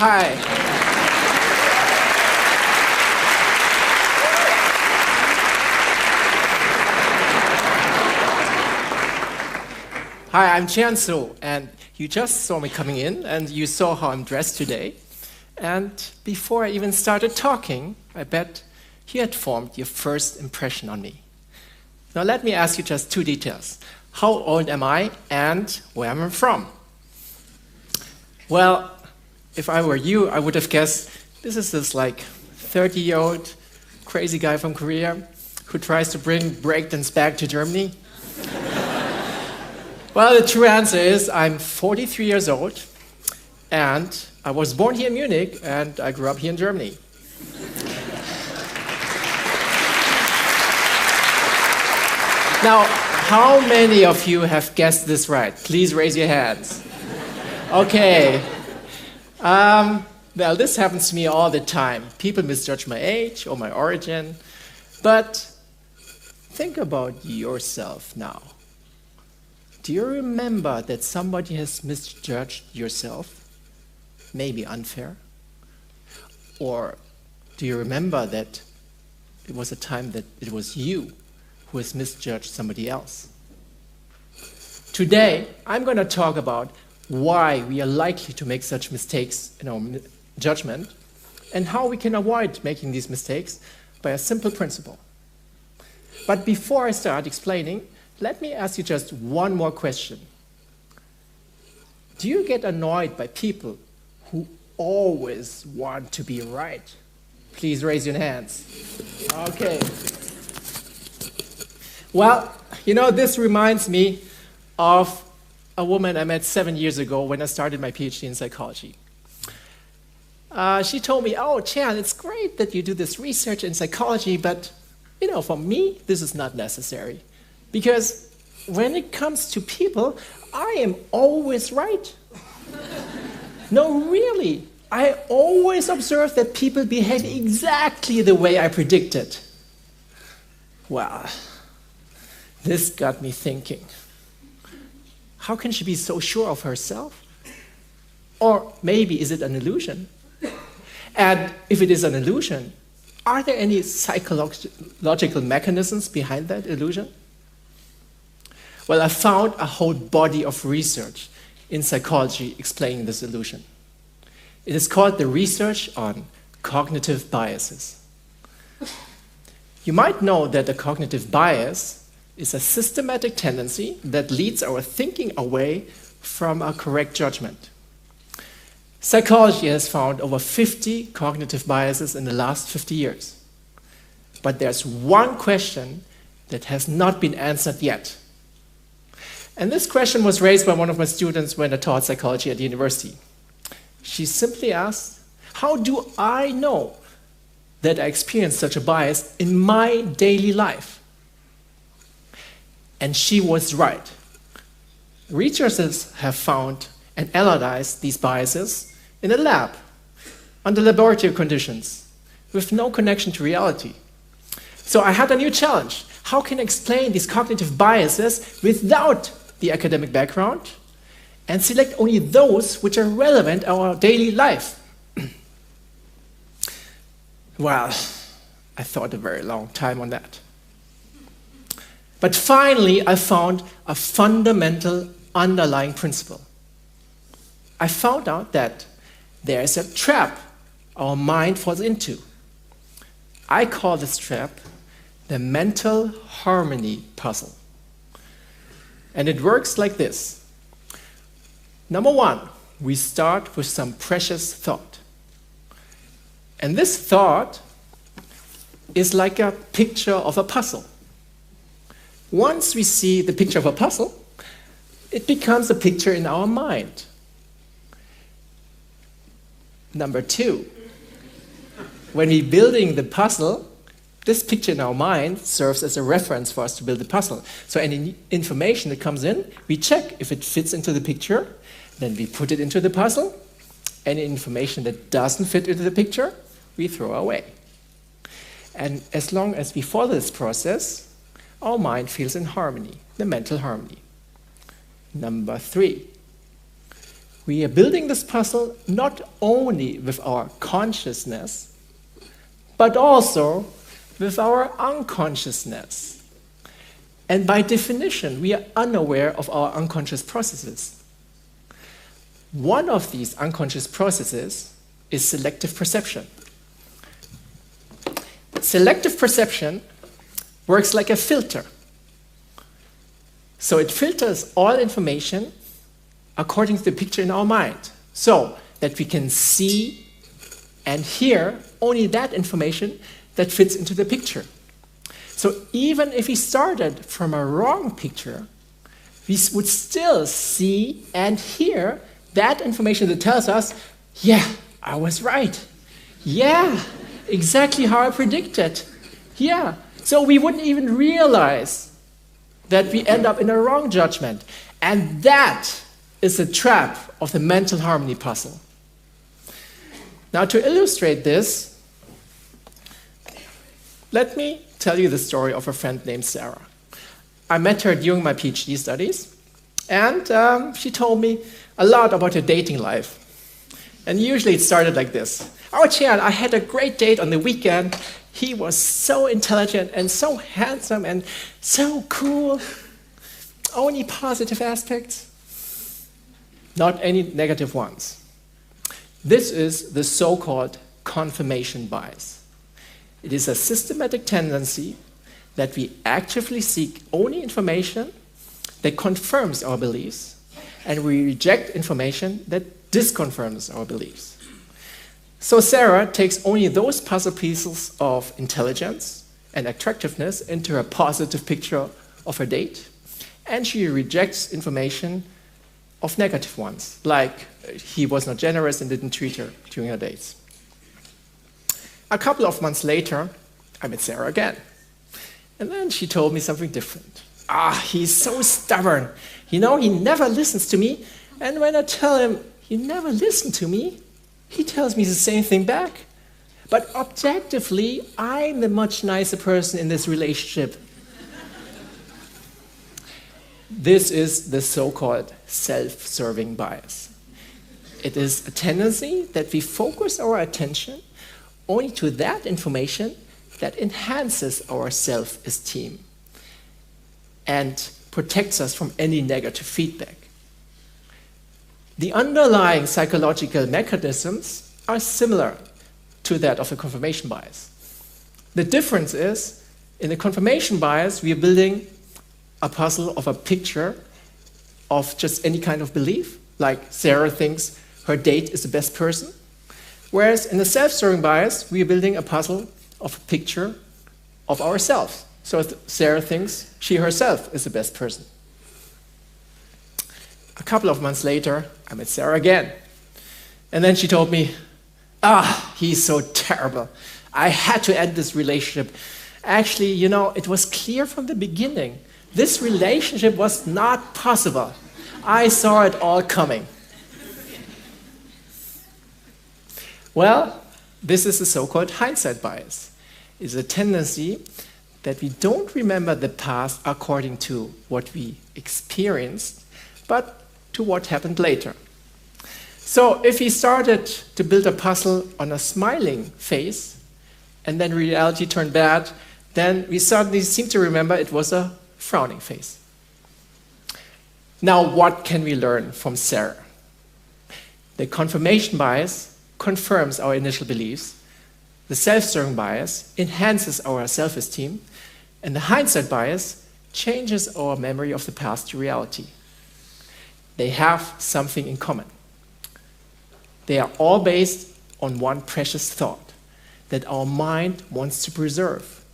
Hi. Hi, I'm Jiansu, and you just saw me coming in, and you saw how I'm dressed today. And before I even started talking, I bet you had formed your first impression on me. Now let me ask you just two details. How old am I, and where am I from? Well, if I were you, I would have guessed this is this like 30-year-old crazy guy from Korea who tries to bring breakdance back to Germany. Well, the true answer is I'm 43 years old, and I was born here in Munich, and I grew up here in Germany. Now, how many of you have guessed this right? Please raise your hands. Okay. Well, this happens to me all the time. People misjudge my age or my origin. But think about yourself now. Do you remember that somebody has misjudged yourself? Maybe unfair? Or do you remember that it was a time that it was you who has misjudged somebody else? Today, I'm going to talk about why we are likely to make such mistakes in our judgment and how we can avoid making these mistakes by a simple principle. But before I start explaining, let me ask you just one more question. Do you get annoyed by people who always want to be right? Please raise your hands. Okay. Well, you know, this reminds me of a woman I met 7 years ago when I started my PhD in psychology. She told me, "Oh, Chan, it's great that you do this research in psychology, but, you know, for me, this is not necessary. Because when it comes to people, I am always right." No, really. I always observe that people behave exactly the way I predicted. Well, this got me thinking. How can she be so sure of herself? Or maybe is it an illusion? And if it is an illusion, are there any psychological mechanisms behind that illusion? Well, I found a whole body of research in psychology explaining this illusion. It is called the research on cognitive biases. You might know that a cognitive bias is a systematic tendency that leads our thinking away from a correct judgment. Psychology has found over 50 cognitive biases in the last 50 years. But there's one question that has not been answered yet. And this question was raised by one of my students when I taught psychology at the university. She simply asked, how do I know that I experience such a bias in my daily life? And she was right. Researchers have found and analyzed these biases in a lab, under laboratory conditions, with no connection to reality. So I had a new challenge. How can I explain these cognitive biases without the academic background and select only those which are relevant in our daily life? Well, I thought a very long time on that. But finally, I found a fundamental underlying principle. I found out that there is a trap our mind falls into. I call this trap the mental harmony puzzle. And it works like this. Number one, we start with some precious thought. And this thought is like a picture of a puzzle. Once we see the picture of a puzzle, it becomes a picture in our mind. Number two, when we're building the puzzle, this picture in our mind serves as a reference for us to build the puzzle. So any information that comes in, we check if it fits into the picture, then we put it into the puzzle. Any information that doesn't fit into the picture, we throw away. And as long as we follow this process, our mind feels in harmony, the mental harmony. Number three, We are building this puzzle not only with our consciousness, but also with our unconsciousness. And by definition, we are unaware of our unconscious processes. One of these unconscious processes is selective perception. Selective perception works like a filter. So it filters all information according to the picture in our mind, so that we can see and hear only that information that fits into the picture. So even if we started from a wrong picture, we would still see and hear that information that tells us, yeah, I was right. Yeah, exactly how I predicted. Yeah. So we wouldn't even realize that we end up in a wrong judgment. And that is a trap of the mental harmony puzzle. Now, to illustrate this, let me tell you the story of a friend named Sarah. I met her during my PhD studies, and she told me a lot about her dating life. And usually it started like this. Oh, Chian, I had a great date on the weekend. He was so intelligent and so handsome and so cool. Only positive aspects, not any negative ones. This is the so-called confirmation bias. It is a systematic tendency that we actively seek only information that confirms our beliefs, and we reject information that disconfirms our beliefs. So Sarah takes only those puzzle pieces of intelligence and attractiveness into her positive picture of her date, and she rejects information of negative ones, like he was not generous and didn't treat her during her dates. A couple of months later, I met Sarah again. And then she told me something different. He's so stubborn. You know, he never listens to me. And when I tell him, you never listen to me, he tells me the same thing back. But objectively, I'm the much nicer person in this relationship. This is the so-called self-serving bias. It is a tendency that we focus our attention only to that information that enhances our self-esteem and protects us from any negative feedback. The underlying psychological mechanisms are similar to that of the confirmation bias. The difference is, in the confirmation bias, we are building a puzzle of a picture of just any kind of belief, like Sarah thinks her date is the best person. Whereas in the self-serving bias, we are building a puzzle of a picture of ourselves. So Sarah thinks she herself is the best person. A couple of months later, I met Sarah again. And then she told me, he's so terrible. I had to end this relationship. Actually, you know, it was clear from the beginning. This relationship was not possible. I saw it all coming. Well, this is the so-called hindsight bias. It's a tendency that we don't remember the past according to what we experienced, but to what happened later. So if we started to build a puzzle on a smiling face, and then reality turned bad, then we suddenly seem to remember it was a frowning face. Now, what can we learn from Sarah? The confirmation bias confirms our initial beliefs, the self-serving bias enhances our self-esteem, and the hindsight bias changes our memory of the past to reality. They have something in common. They are all based on one precious thought that our mind wants to preserve,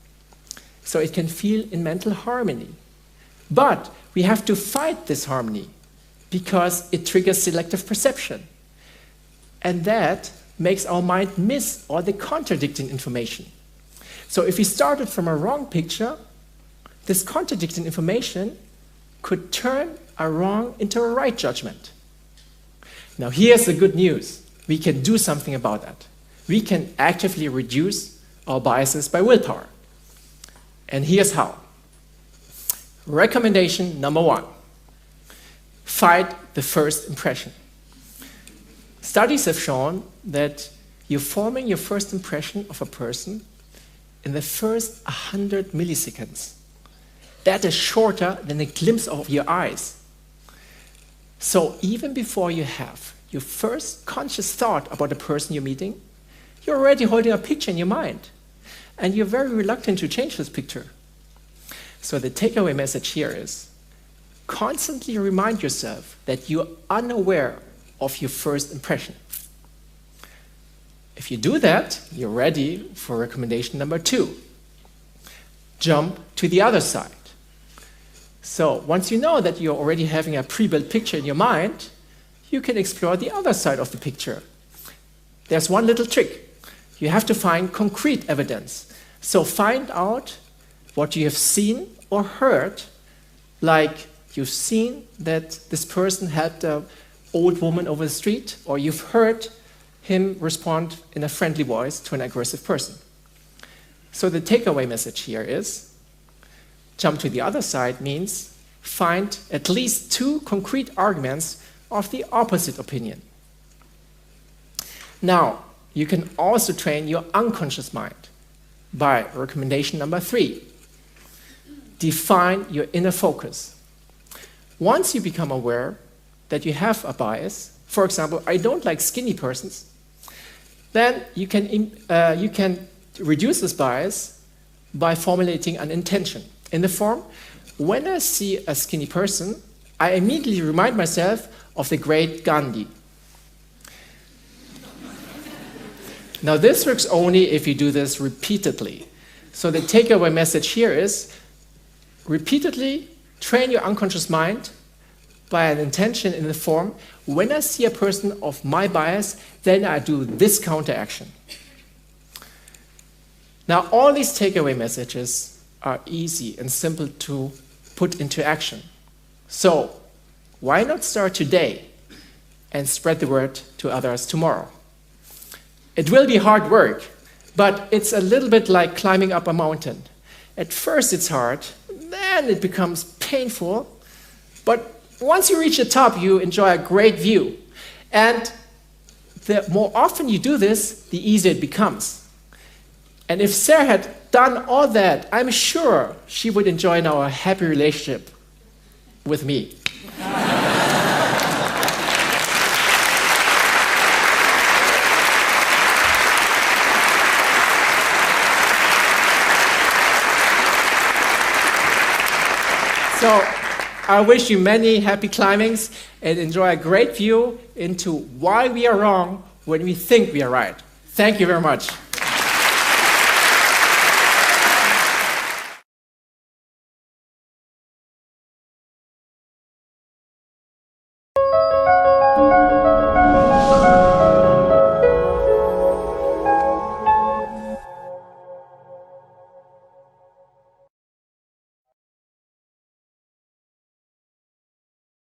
so it can feel in mental harmony. But we have to fight this harmony because it triggers selective perception. And that makes our mind miss all the contradicting information. So if we started from a wrong picture, this contradicting information could turn a wrong into a right judgment. Now here's the good news. We can do something about that. We can actively reduce our biases by willpower. And here's how. Recommendation number 1. Fight the first impression. Studies have shown that you're forming your first impression of a person in the first 100 milliseconds. That is shorter than a glimpse of your eyes. So even before you have your first conscious thought about the person you're meeting, you're already holding a picture in your mind. And you're very reluctant to change this picture. So the takeaway message here is, constantly remind yourself that you're unaware of your first impression. If you do that, you're ready for recommendation number 2. Jump to the other side. So once you know that you're already having a pre-built picture in your mind, you can explore the other side of the picture. There's one little trick. You have to find concrete evidence. So find out what you have seen or heard, like you've seen that this person helped an old woman over the street, or you've heard him respond in a friendly voice to an aggressive person. So the takeaway message here is, jump to the other side means find at least 2 concrete arguments of the opposite opinion. Now, you can also train your unconscious mind by recommendation number 3. Define your inner focus. Once you become aware that you have a bias, for example, I don't like skinny persons, then you can reduce this bias by formulating an intention. In the form, when I see a skinny person, I immediately remind myself of the great Gandhi. Now this works only if you do this repeatedly. So the takeaway message here is, repeatedly train your unconscious mind by an intention in the form, when I see a person of my bias, then I do this counteraction. Now all these takeaway messages are easy and simple to put into action. So why not start today and spread the word to others tomorrow? It will be hard work, but it's a little bit like climbing up a mountain. At first it's hard, then it becomes painful, but once you reach the top, you enjoy a great view. And the more often you do this, the easier it becomes. And if Sarah had done all that, I'm sure she would enjoy now a happy relationship with me. So I wish you many happy climbings and enjoy a great view into why we are wrong when we think we are right. Thank you very much.